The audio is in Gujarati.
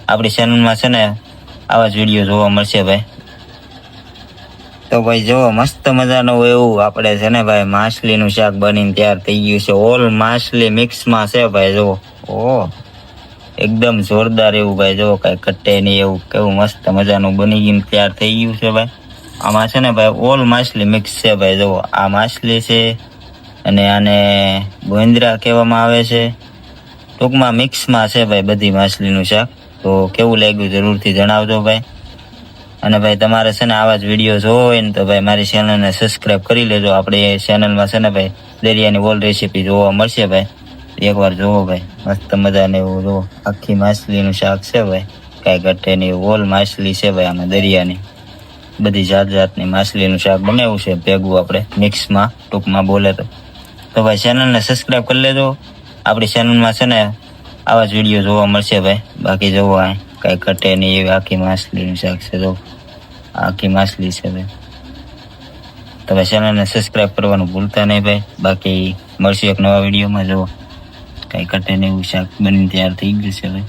આપણી ચેનલમાં છે ને આવા જ વિડીયો જોવા મળશે ભાઈ. તો ભાઈ જો મસ્ત મજાનું એવું આપણે છે ને ભાઈ માછલીનું શાક બનીને તૈયાર થઈ ગયું છે. ઓલ માછલી મિક્સમાં છે ભાઈ. જો ઓહ એકદમ જોરદાર એવું ભાઈ. જો કાંઈ કટે નહીં એવું, કેવું મસ્ત મજાનું બની ગયું તૈયાર થઈ ગયું છે ભાઈ. આમાં છે ને ભાઈ ઓલ માછલી મિક્સ છે ભાઈ. જો આ માછલી છે અને આને ગોંદરા કહેવામાં આવે છે. ટૂંકમાં મિક્સમાં છે ભાઈ બધી માછલીનું શાક. તો કેવું લાગ્યું જરૂરથી જણાવજો ભાઈ. અને ભાઈ તમારે છે ને આવા જ વિડીયો જોવો હોય ને તો ભાઈ મારી ચેનલને સબસ્ક્રાઈબ કરી લેજો. આપણે ચેનલમાં છે ને ભાઈ દરિયાની ઓલ રેસીપી જોવા મળશે ભાઈ. એકવાર જોવો ભાઈ, મસ્ત મજાને એવું જોવો. આખી માછલીનું શાક છે ભાઈ, કાંઈ ઘટે નહીં. ઓલ માછલી છે ભાઈ આમાં દરિયાની. બધી જાત જાતની માછલીનું શાક બનાવ્યું છે ભેગું આપણે મિક્સમાં, ટૂંકમાં બોલે તો ભાઈ ચેનલને સબસ્ક્રાઈબ કરી લેજો. આપણી ચેનલમાં છે ને આવા જ વિડીયો જોવા મળશે ભાઈ. બાકી જોવો આ કાંઈ ઘટે નહીં એવી આખી માછલીનું શાક છે. જો આખી માછલી છે ભાઈ. તો ભાઈ ચેનલને સબસ્ક્રાઈબ કરવાનું ભૂલતા નહીં ભાઈ. બાકી મળશે એક નવા વિડીયોમાં. જો કાંઈ ઘટે નહીં એવું શાક બનીને તૈયાર થઈ ગયું છે ભાઈ.